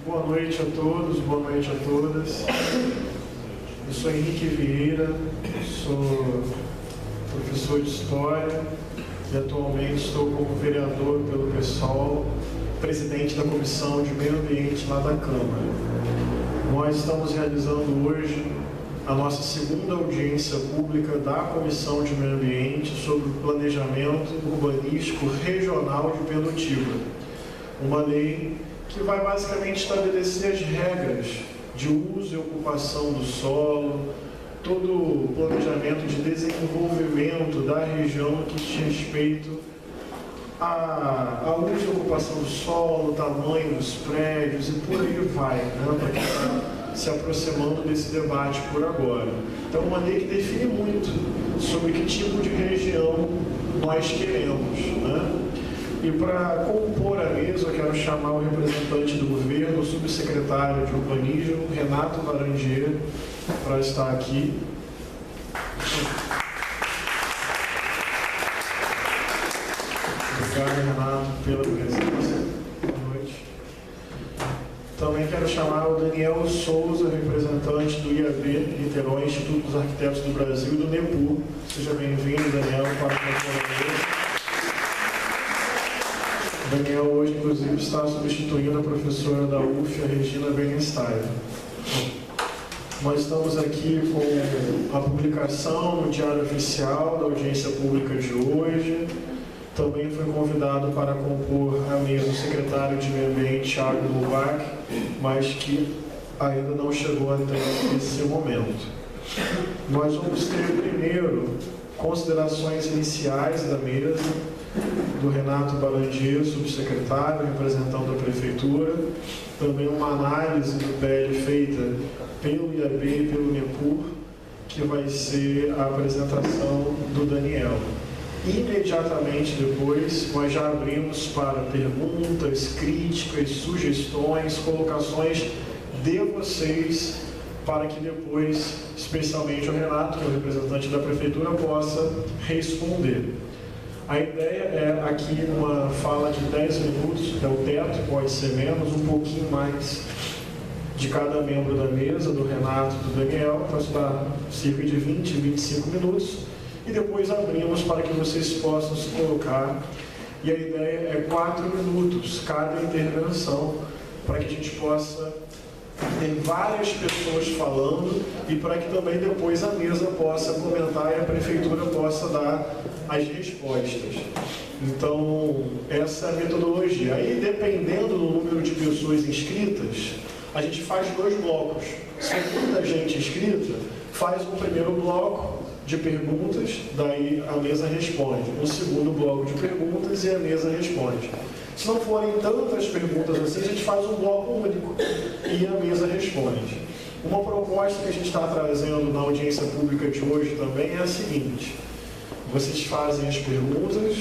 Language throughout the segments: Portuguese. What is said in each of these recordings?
Boa noite a todos, boa noite a todas. Eu sou Henrique Vieira, sou professor de História e atualmente estou como vereador pelo PSOL, presidente da Comissão de Meio Ambiente lá da Câmara. Nós estamos realizando hoje a nossa segunda audiência pública da Comissão de Meio Ambiente sobre o planejamento urbanístico regional de Pendotiba, uma lei que vai basicamente estabelecer as regras de uso e ocupação do solo, todo o planejamento de desenvolvimento da região que diz respeito a uso e ocupação do solo, tamanho dos prédios e por aí vai, né, para quem está se aproximando desse debate por agora. Então, uma lei que define muito sobre que tipo de região nós queremos, né? E para compor a mesa, eu quero chamar o representante do governo, o subsecretário de Urbanismo, Renato Laranjeira, para estar aqui. Obrigado, Renato, pela presença. Boa noite. Também quero chamar o Daniel Souza, representante do IAB, Niterói, Instituto dos Arquitetos do Brasil, e do NEPUR. Seja bem-vindo, Daniel, para a mesa. Daniel hoje, inclusive, está substituindo a professora da UF, a Regina Bernstein. Nós estamos aqui com a publicação no Diário Oficial da audiência pública de hoje. Também foi convidado para compor a mesa o secretário de Meio Ambiente, Thiago Lubac, mas que ainda não chegou até esse momento. Nós vamos ter primeiro considerações iniciais da mesa, do Renato Laranjeira, subsecretário, representando a Prefeitura, também uma análise do PL feita pelo IAB e pelo NEPUR, que vai ser a apresentação do Daniel. Imediatamente depois, nós já abrimos para perguntas, críticas, sugestões, colocações de vocês, para que depois, especialmente o Renato, que é o representante da Prefeitura, possa responder. A ideia é aqui uma fala de 10 minutos, é o teto, pode ser menos, um pouquinho mais de cada membro da mesa, do Renato e do Daniel, para dar cerca de 20, 25 minutos, e depois abrimos para que vocês possam se colocar. E a ideia é 4 minutos cada intervenção, para que a gente possa ter várias pessoas falando e para que também depois a mesa possa comentar e a Prefeitura possa dar as respostas. Então, essa é a metodologia. Aí, dependendo do número de pessoas inscritas, a gente faz 2 blocos. Se tem muita gente inscrita, faz um primeiro bloco de perguntas, daí a mesa responde. Um segundo bloco de perguntas e a mesa responde. Se não forem tantas perguntas assim, a gente faz um bloco único e a mesa responde. Uma proposta que a gente está trazendo na audiência pública de hoje também é a seguinte: vocês fazem as perguntas,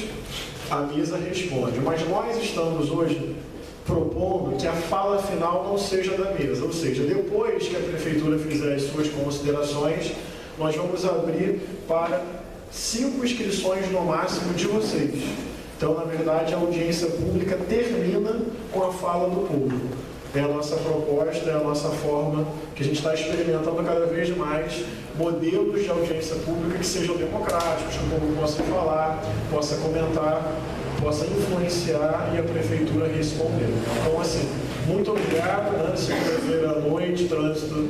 a mesa responde, mas nós estamos hoje propondo que a fala final não seja da mesa, ou seja, depois que a Prefeitura fizer as suas considerações, nós vamos abrir para 5 inscrições no máximo de vocês. Então, na verdade, a audiência pública termina com a fala do público. É a nossa proposta, é a nossa forma que a gente está experimentando cada vez mais modelos de audiência pública que sejam democráticos, que o povo possa falar, possa comentar, possa influenciar e a Prefeitura responder. Então, assim, muito obrigado, né? Segunda-feira à noite, trânsito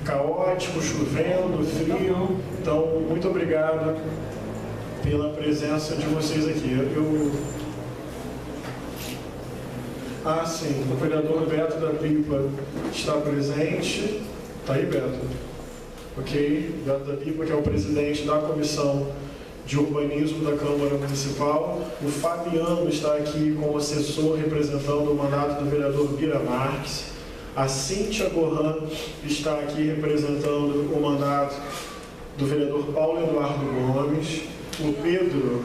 caótico, chovendo, frio. Então, muito obrigado pela presença de vocês aqui. Sim, o vereador Beto da Pipa está presente. Está aí, Beto? Ok, Beto da Pipa, que é o presidente da Comissão de Urbanismo da Câmara Municipal. O Fabiano está aqui como assessor representando o mandato do vereador Bira Marques. A Cíntia Gohan está aqui representando o mandato do vereador Paulo Eduardo Gomes. O Pedro,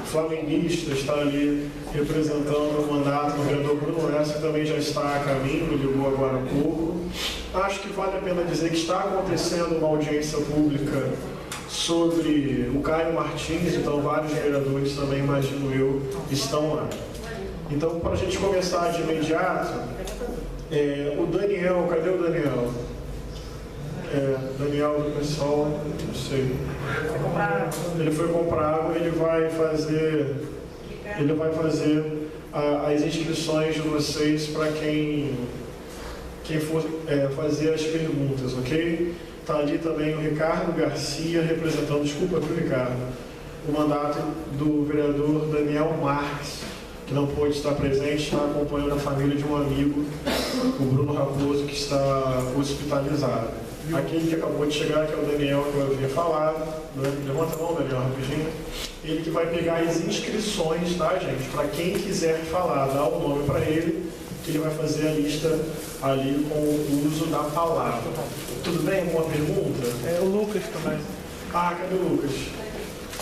flamenguista, está ali representando o mandato do vereador Bruno Lessa, que também já está a caminho, ligou agora há pouco. Acho que vale a pena dizer que está acontecendo uma audiência pública sobre o Caio Martins, então vários vereadores também, imagino eu, estão lá. Então, para a gente começar de imediato, O Daniel, cadê o Daniel? Daniel do pessoal, não sei. Ele foi comprar água, ele vai fazer as inscrições de vocês para quem for fazer as perguntas, ok? Está ali também o Ricardo Garcia, representando, desculpa, viu, Ricardo? O mandato do vereador Daniel Marques, que não pôde estar presente, está acompanhando a família de um amigo, o Bruno Raposo, que está hospitalizado. Aquele que acabou de chegar, que é o Daniel, que eu havia falado, levanta a mão, Daniel, rapidinho. Ele que vai pegar as inscrições, tá, gente? Para quem quiser falar, dá o nome para ele, que ele vai fazer a lista ali com o uso da palavra. Tudo bem? Alguma pergunta? O Lucas também. Cadê o Lucas?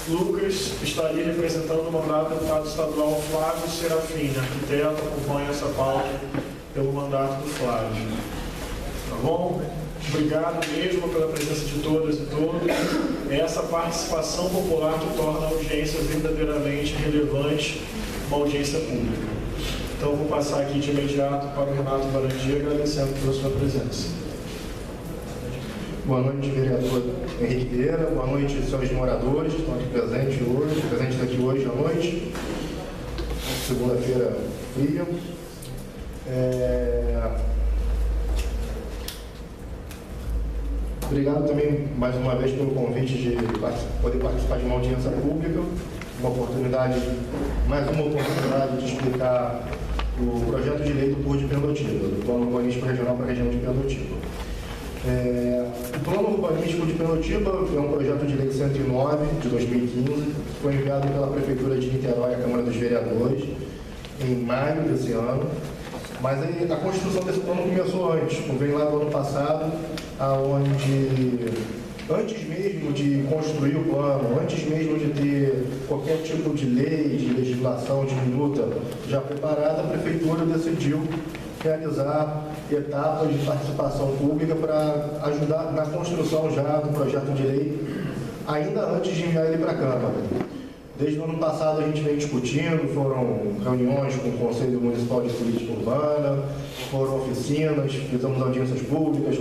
Lucas está ali representando o mandato do deputado estadual Flávio Serafim, arquiteto, acompanha essa pauta pelo mandato do Flávio. Tá bom? Obrigado mesmo pela presença de todas e todos. É essa participação popular que torna a audiência verdadeiramente relevante, uma audiência pública. Então, vou passar aqui de imediato para o Renato Varandia, agradecendo pela sua presença. Boa noite, vereador Henrique Vieira. Boa noite, senhores moradores que estão aqui presentes aqui hoje à noite. Segunda-feira fria. Obrigado também, mais uma vez, pelo convite de poder participar de uma audiência pública. Mais uma oportunidade de explicar o projeto de lei do PUR de Pendotiba, do Plano Urbanístico Regional para a região de Pendotiba. O Plano Urbanístico de Pendotiba é um projeto de lei 109 de 2015, foi enviado pela Prefeitura de Niterói à Câmara dos Vereadores em maio desse ano, mas a construção desse plano começou antes, vem lá do ano passado, onde antes mesmo de construir o plano, antes mesmo de ter qualquer tipo de lei, de legislação, de minuta já preparada, a Prefeitura decidiu realizar etapas de participação pública para ajudar na construção já do projeto de lei, ainda antes de enviar ele para a Câmara. Desde o ano passado a gente vem discutindo, foram reuniões com o Conselho Municipal de Política Urbana, foram oficinas, fizemos audiências públicas,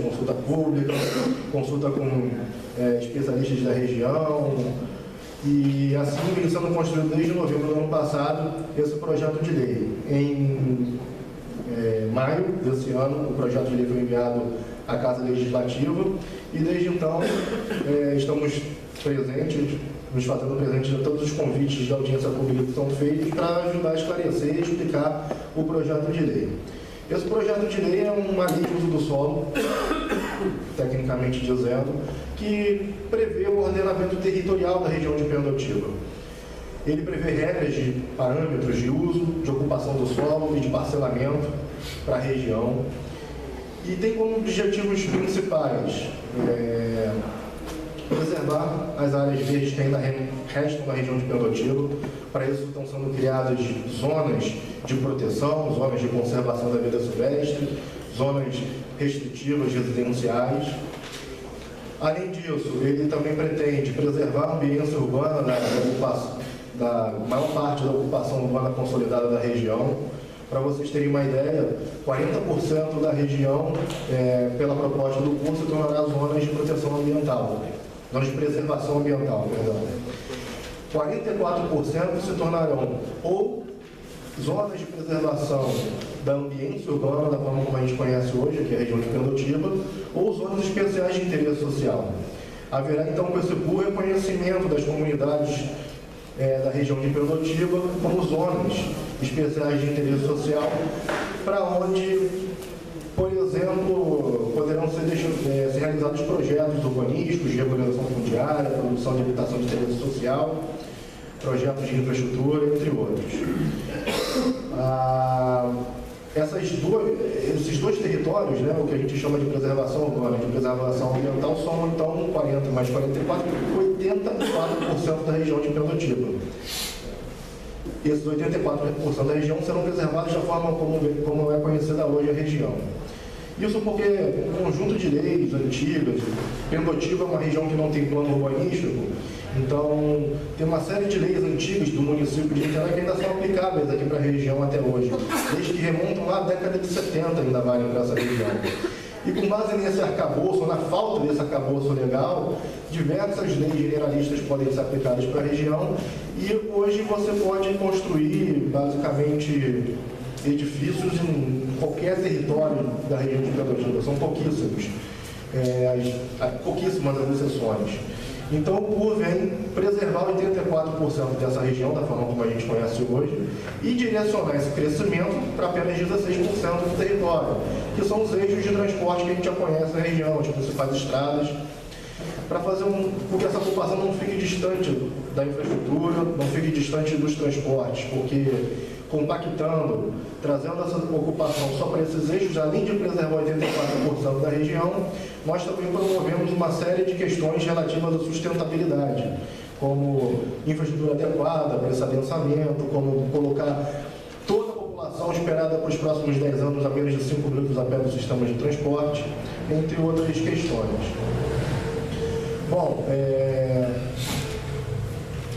consulta com especialistas da região, e assim vem sendo construído desde novembro do ano passado esse projeto de lei. Em maio desse ano, o projeto de lei foi enviado à Casa Legislativa e desde então estamos presentes, nos fazendo presentes a todos os convites de audiência pública que são feitos para ajudar a esclarecer e explicar o projeto de lei. Esse projeto de lei é uma lei de uso do solo, tecnicamente dizendo, que prevê o ordenamento territorial da região de Pendotiba. Ele prevê regras de parâmetros de uso, de ocupação do solo e de parcelamento para a região. E tem como objetivos principais preservar as áreas verdes que ainda restam na região de Pendotiba. Para isso estão sendo criadas zonas de proteção, zonas de conservação da vida silvestre, zonas restritivas residenciais. Além disso, ele também pretende preservar a ambiência urbana da maior parte da ocupação urbana consolidada da região. Para vocês terem uma ideia, 40% da região, pela proposta do PUR, se tornará zonas de proteção ambiental, zonas de preservação ambiental, perdão. 44% se tornarão ou zonas de preservação da ambiência urbana, da forma como a gente conhece hoje, aqui a região de Pendotiba, ou zonas especiais de interesse social. Haverá então com esse PUR reconhecimento das comunidades da região de Pendotiba como zonas especiais de interesse social, para onde, por exemplo, poderão ser realizados projetos urbanísticos de regularização fundiária, produção de habitação de interesse social, projetos de infraestrutura, entre outros. Esses dois territórios, o que a gente chama de preservação urbana e de preservação ambiental, somam então 40 mais 44, 84% da região de Pendotiba. Esses 84% da região serão preservados da forma como é conhecida hoje a região. Isso porque um conjunto de leis antigas, Pendotiba é uma região que não tem plano urbanístico, Então, tem uma série de leis antigas do município de Niterói que ainda são aplicáveis aqui para a região até hoje. Desde que remontam lá à década de 70 ainda valem para essa região. E com base nesse arcabouço, na falta desse arcabouço legal, diversas leis generalistas podem ser aplicadas para a região e hoje você pode construir, basicamente, edifícios em qualquer território da região de Pelotas. São pouquíssimos, pouquíssimas as exceções. Então, o PUR vem preservar 84% dessa região, da forma como a gente conhece hoje, e direcionar esse crescimento para apenas 16% do território, que são os eixos de transporte que a gente já conhece na região, as principais estradas, para fazer com que essa população não fique distante da infraestrutura, não fique distante dos transportes, porque compactando, trazendo essa ocupação só para esses eixos, além de preservar 84% da região, nós também promovemos uma série de questões relativas à sustentabilidade, como infraestrutura adequada para esse adensamento, como colocar toda a população esperada para os próximos 10 anos a menos de 5 minutos a pé do sistema de transporte, entre outras questões. Bom,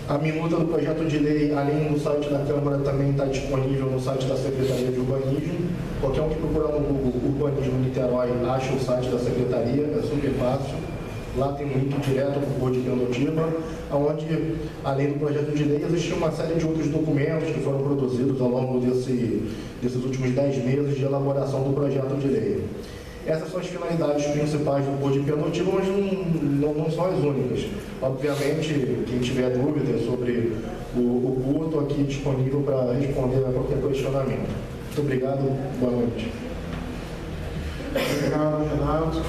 a minuta do projeto de lei, além do site da Câmara, também está disponível no site da Secretaria de Urbanismo. Qualquer um que procurar no Google Urbanismo Niterói acha o site da Secretaria, é super fácil. Lá tem um link direto para o Porto de Pendotiba, onde, além do projeto de lei, existe uma série de outros documentos que foram produzidos ao longo desses últimos 10 meses de elaboração do projeto de lei. Essas são as finalidades principais do Porto de Pendotiba, mas não são as únicas. Obviamente, quem tiver dúvidas sobre o Porto, estou aqui disponível para responder a qualquer questionamento. Muito obrigado, boa noite. Obrigado, Renato.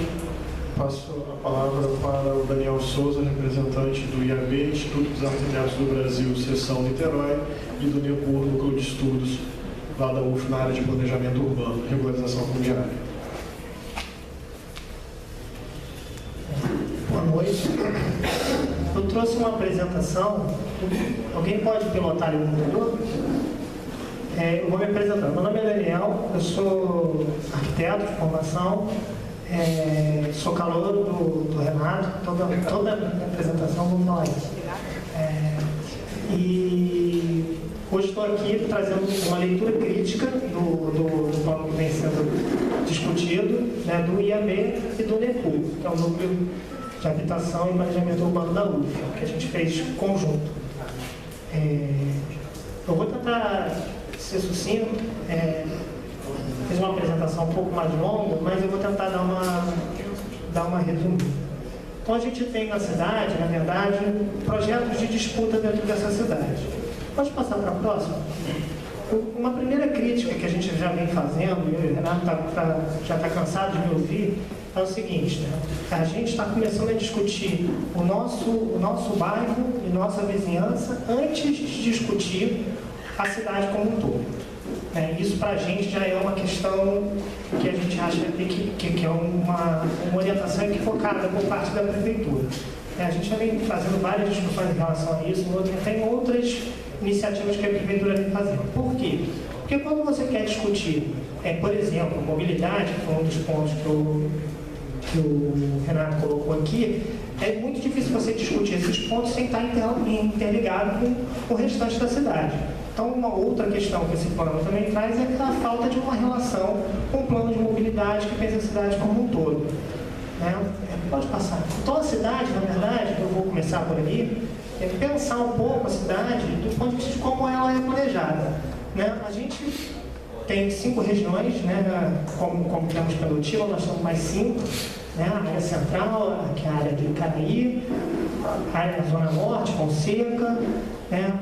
Passo a palavra para o Daniel Souza, representante do IAB, Instituto dos Arquitetos do Brasil, Seção Niterói, e do NEPUR, Núcleo de Estudos, lá da UF, na área de Planejamento Urbano, Regularização Fundiária. Boa noite. Eu trouxe uma apresentação. Alguém pode pilotar o computador? Eu vou me apresentar. Meu nome é Daniel, eu sou arquiteto de formação, sou calouro do Renato, toda a minha apresentação vamos falar isso. E hoje estou aqui trazendo uma leitura crítica do plano que vem sendo discutido, né, do IAB e do NEPUR, que é o Núcleo de Habitação e Planejamento Urbano da UF, que a gente fez conjunto. Eu vou tentar ser sucinto, fiz uma apresentação um pouco mais longa, mas eu vou tentar dar uma resumida. Então a gente tem na cidade, na verdade, projetos de disputa dentro dessa cidade. Pode passar para a próxima? Uma primeira crítica que a gente já vem fazendo, e o Renato já está cansado de me ouvir, é o seguinte, né? A gente está começando a discutir o nosso bairro e nossa vizinhança antes de discutir a cidade como um todo. Isso para a gente já é uma questão que a gente acha que é uma orientação equivocada por parte da prefeitura. A gente já vem fazendo várias discussões em relação a isso, tem outras iniciativas que a prefeitura vem fazendo. Por quê? Porque quando você quer discutir, por exemplo, mobilidade, que foi um dos pontos que o Renato colocou aqui, é muito difícil você discutir esses pontos sem estar interligado com o restante da cidade. Então, uma outra questão que esse plano também traz é a falta de uma relação com o plano de mobilidade que pensa a cidade como um todo. Pode passar. Então, a cidade, na verdade, eu vou começar por ali, é pensar um pouco a cidade do ponto de vista de como ela é planejada. A gente tem 5 regiões, como temos Pendotiba, nós temos mais 5, a área central, que é a área do Icaraí, a área da Zona Norte, Fonseca,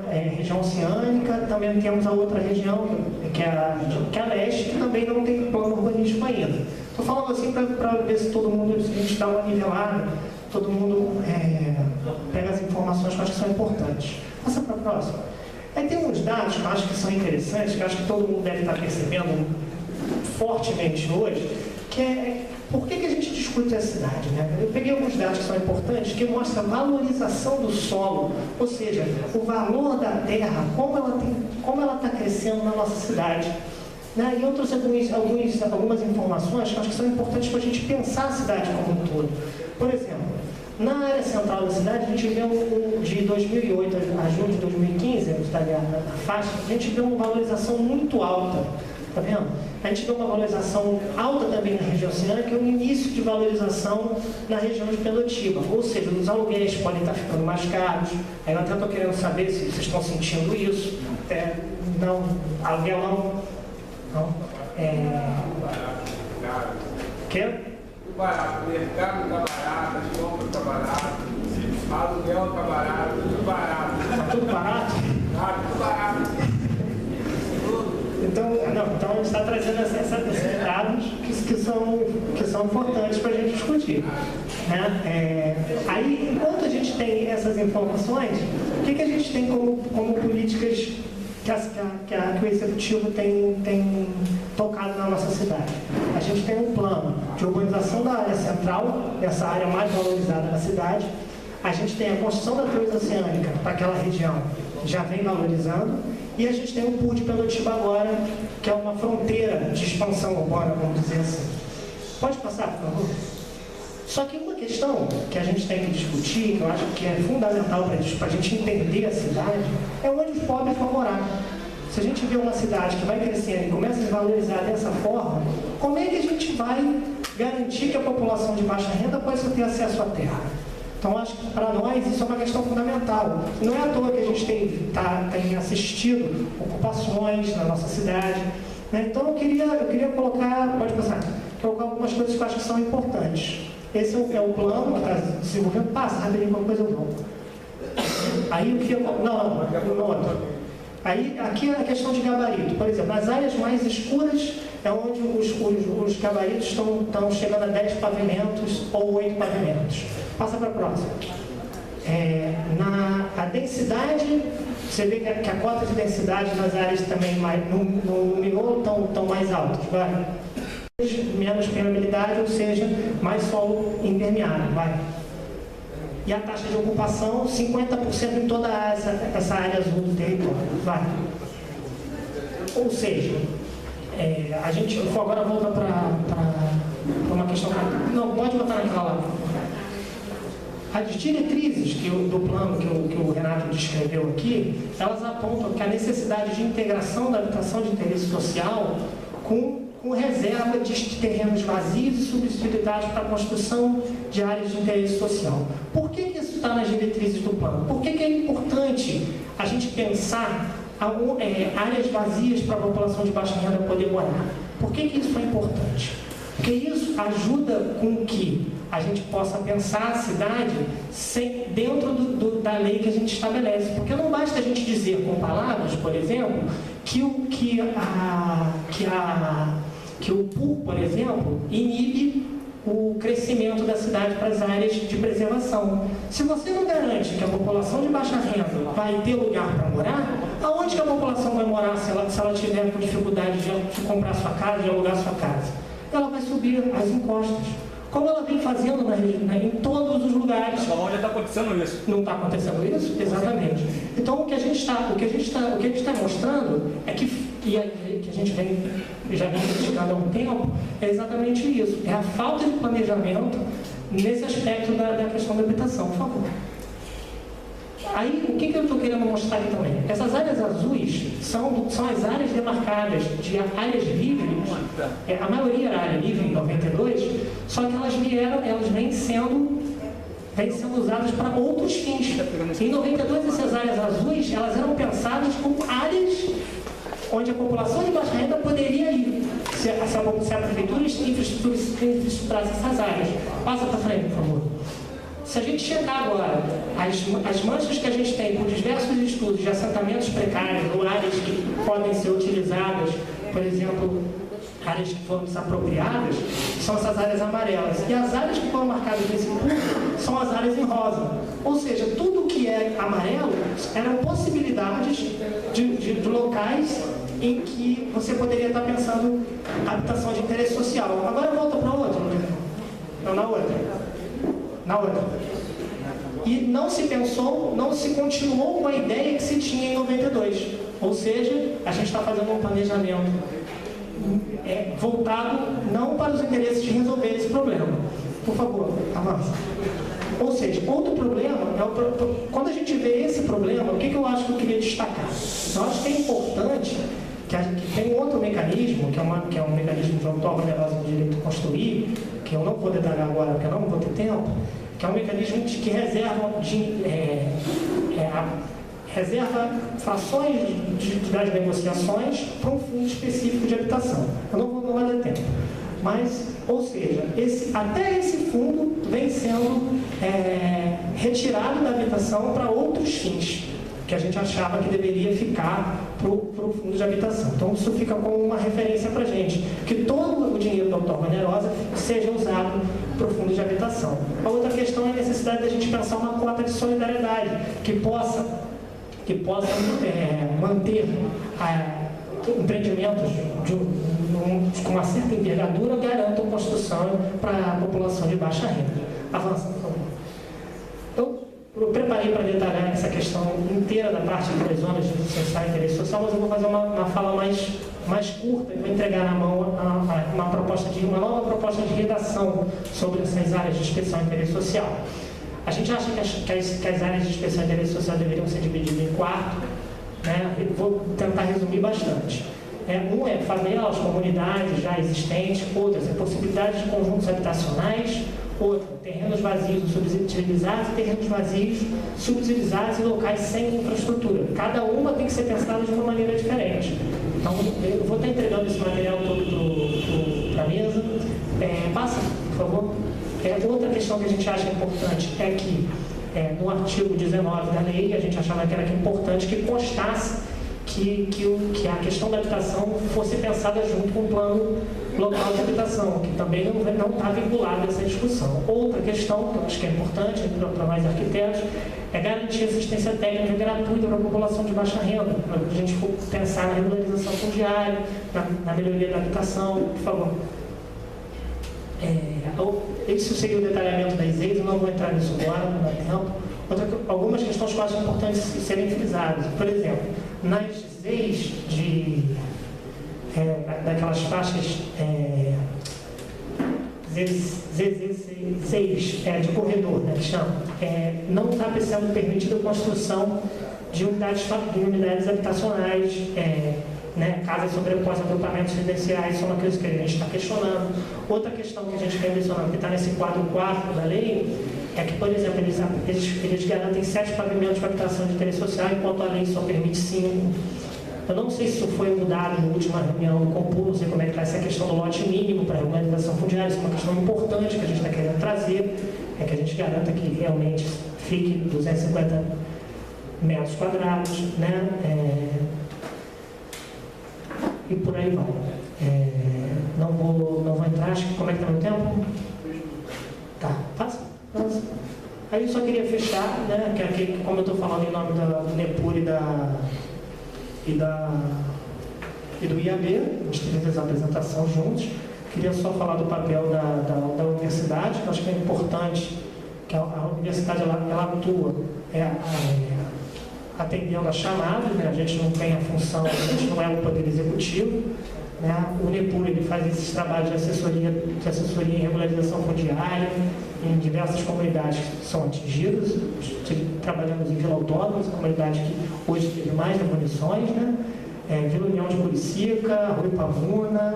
região oceânica, também temos a outra região, que é a leste, que também não tem plano urbanístico ainda. Estou falando assim para ver se todo mundo, se a gente dá uma nivelada, todo mundo pega as informações que eu acho que são importantes. Passa para a próxima. Aí tem uns dados que eu acho que são interessantes, que eu acho que todo mundo deve estar percebendo fortemente hoje, que é por que a gente discute a cidade. Eu peguei alguns dados que são importantes, que mostram a valorização do solo, ou seja, o valor da terra, como ela está crescendo na nossa cidade. Né? E eu trouxe algumas informações que acho que são importantes para a gente pensar a cidade como um todo. Por exemplo, na área central da cidade, a gente vê de 2008 a junho de 2015, está ali a faixa, a gente vê uma valorização muito alta. Está vendo? A gente vê uma valorização alta também na região oceânica, que é o início de valorização na região de Pendotiba. Ou seja, os aluguéis podem estar ficando mais caros. Aí eu até estou querendo saber se vocês estão sentindo isso. Não, aluguel não. Quer? Barato, o mercado está barato, as compras estão baratas, aluguel está barato, tudo barato. Está tudo barato? Tudo barato. Então a gente está trazendo esses dados que são importantes para a gente discutir. Né? Aí, enquanto a gente tem essas informações, o que a gente tem como políticas que o Executivo tem tocado na nossa cidade? A gente tem um plano de urbanização da área central, essa área mais valorizada da cidade. A gente tem a construção da transoceânica para aquela região, já vem valorizando. E a gente tem o PUR de Pendotiba agora, que é uma fronteira de expansão urbana, vamos dizer assim. Pode passar, por favor? Só que uma questão que a gente tem que discutir, que eu acho que é fundamental para a gente entender a cidade, é onde os pobres vão morar. Se a gente vê uma cidade que vai crescendo e começa a se valorizar dessa forma, como é que a gente vai garantir que a população de baixa renda possa ter acesso à terra? Então, acho que para nós isso é uma questão fundamental. Não é à toa que a gente tem assistido ocupações na nossa cidade. Né? Então, eu queria colocar, pode passar, colocar algumas coisas que eu acho que são importantes. Esse é o plano que está desenvolvendo. Passa rapidinho, qualquer coisa eu volto. Aí eu queria. Não. Aí, aqui é a questão de gabarito. Por exemplo, nas áreas mais escuras é onde os gabaritos estão chegando a 10 pavimentos ou 8 pavimentos. Passa para a próxima. A densidade, você vê que a cota de densidade nas áreas também no miolo estão mais altas. Vai. Menos permeabilidade, ou seja, mais solo impermeável. Vai. E a taxa de ocupação, 50% em toda essa área azul do território. Vai. Ou seja, a gente agora volta para uma questão. Não, pode botar naquela lá. As diretrizes do plano que o Renato descreveu aqui, elas apontam que a necessidade de integração da habitação de interesse social com reserva de terrenos vazios e subsidiariedade para a construção de áreas de interesse social. Por que isso está nas diretrizes do plano? Por que é importante a gente pensar áreas vazias para a população de baixa renda poder morar? Por que isso é importante? Porque isso ajuda com que a gente possa pensar a cidade dentro da lei que a gente estabelece. Porque não basta a gente dizer com palavras, por exemplo, que o PUR, por exemplo, inibe o crescimento da cidade para as áreas de preservação. Se você não garante que a população de baixa renda vai ter lugar para morar, aonde que a população vai morar se ela tiver com dificuldade de comprar sua casa, de alugar sua casa? Ela vai subir as encostas. Como ela vem fazendo em todos os lugares. Onde está acontecendo isso? Não está acontecendo isso? Exatamente. Então, o que a gente está mostrando é que a gente já vem criticando há um tempo, é exatamente isso. É a falta de planejamento nesse aspecto da questão da habitação. Por favor. Aí, o que eu estou querendo mostrar aqui também? Essas áreas azuis são as áreas demarcadas de áreas livres. A maioria era área livre em 92, só que elas vêm sendo usadas para outros fins. Em 92, essas áreas azuis, elas eram pensadas como áreas onde a população de baixa renda poderia ir, se a prefeitura infraestruturasse essas áreas. Passa para frente, por favor. Se a gente chegar agora, as manchas que a gente tem por diversos estudos de assentamentos precários ou áreas que podem ser utilizadas, por exemplo, áreas que foram desapropriadas, são essas áreas amarelas. E as áreas que foram marcadas nesse ponto são as áreas em rosa. Ou seja, tudo que é amarelo eram possibilidades de locais em que você poderia estar pensando habitação de interesse social. Agora volta para outra. Não, na outra. E não se continuou com a ideia que se tinha em 92. Ou seja, a gente está fazendo um planejamento voltado não para os interesses de resolver esse problema. Por favor, avança. Ou seja, outro problema, quando a gente vê esse problema, o que eu acho que eu queria destacar? Eu acho que é importante que tem outro mecanismo, que é um mecanismo de outorga onerosa do direito construir, que eu não vou detalhar agora, porque eu não vou ter tempo, que é um mecanismo que reserva frações das negociações para um fundo específico de habitação. Eu não vai dar tempo. Mas, ou seja, até esse fundo vem sendo retirado da habitação para outros fins, que a gente achava que deveria ficar para o fundo de habitação. Então, isso fica como uma referência para a gente, que todo o dinheiro da outorga onerosa seja usado para o fundo de habitação. A outra questão é a necessidade da gente pensar uma cota de solidariedade que possa manter empreendimentos com uma certa envergadura, garantam construção para a população de baixa renda. Avança, por favor. Eu preparei para detalhar essa questão inteira da parte das zonas de licenciar interesse social, mas eu vou fazer uma fala mais curta e vou entregar na mão uma nova proposta de redação sobre essas áreas de especial interesse social. A gente acha que as áreas de especial interesse social deveriam ser divididas em 4, né? Eu vou tentar resumir bastante. Um é favelas, comunidades já existentes, outras é possibilidades de conjuntos habitacionais, outra, terrenos vazios subutilizados e terrenos vazios subutilizados em locais sem infraestrutura. Cada uma tem que ser pensada de uma maneira diferente. Então, eu vou estar entregando esse material todo para a mesa. Passa, por favor. Outra questão que a gente acha importante é que, no artigo 19 da lei, a gente achava que era importante que constasse que a questão da habitação fosse pensada junto com o plano local de habitação, que também não está vinculado a essa discussão. Outra questão, que eu acho que é importante para nós arquitetos, é garantir assistência técnica gratuita para a população de baixa renda, para a gente pensar na regularização fundiária, na melhoria da habitação, por favor. Esse seria o detalhamento das EIs, eu não vou entrar nisso agora, não dá tempo. Algumas questões que eu acho importantes serem frisadas. Por exemplo, nas EIs daquelas faixas ZZ6 de corredor, né, que chama, não está sendo permitida a construção de unidades habitacionais, né, casas sobrepostas a agrupamentos residenciais, são uma coisa que a gente está questionando. Outra questão que a gente vem mencionando, que está nesse quadro 4 da lei, é que, por exemplo, eles garantem 7 pavimentos para habitação de interesse social, enquanto a lei só permite 5. Eu não sei se isso foi mudado na última reunião do Compul, não sei como é que está essa questão do lote mínimo para a regularização fundiária, isso é uma questão importante que a gente está querendo trazer, é que a gente garanta que realmente fique 250 metros quadrados, né? E por aí vai. Não vou entrar, acho que como é que está meu tempo? Tá, passa. Aí eu só queria fechar, né, que aqui, como eu estou falando em nome do NEPUR e do IAB, a gente teve essa apresentação juntos. Queria só falar do papel da universidade, que eu acho que é importante, que a universidade ela atua atendendo a chamadas, né? A gente não tem a função, a gente não é o poder executivo, né? O NEPUR ele faz esses trabalhos de assessoria em regularização fundiária em diversas comunidades que são atingidas. Trabalhamos em Vila Autónoma, comunidade que hoje teve mais demolições, né? Vila União de Curicica, Rui Pavuna,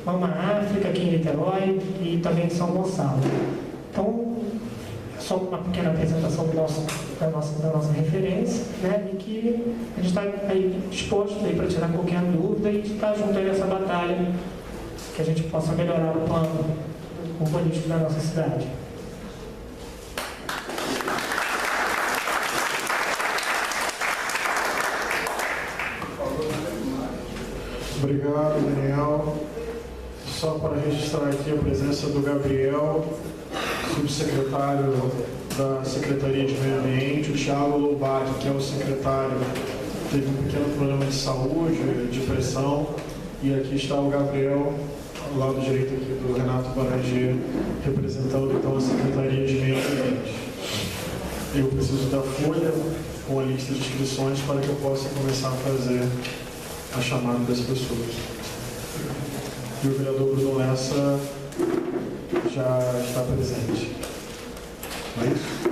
Mama África, aqui em Niterói e também em São Gonçalo. Então, é só uma pequena apresentação da nossa referência, né? E que a gente está aí disposto para tirar qualquer dúvida e estar junto aí nessa batalha, que a gente possa melhorar o plano urbanístico da nossa cidade. Obrigado, Daniel. Só para registrar aqui a presença do Gabriel, subsecretário da Secretaria de Meio Ambiente, o Thiago Loubach, que é o secretário, teve um pequeno problema de saúde, de pressão, e aqui está o Gabriel, ao lado direito aqui do Renato Baragier, representando então a Secretaria de Meio Ambiente. Eu preciso da folha com a lista de inscrições para que eu possa começar a fazer a chamada das pessoas. e o vereador Bruno Lessa já está presente. Não é isso?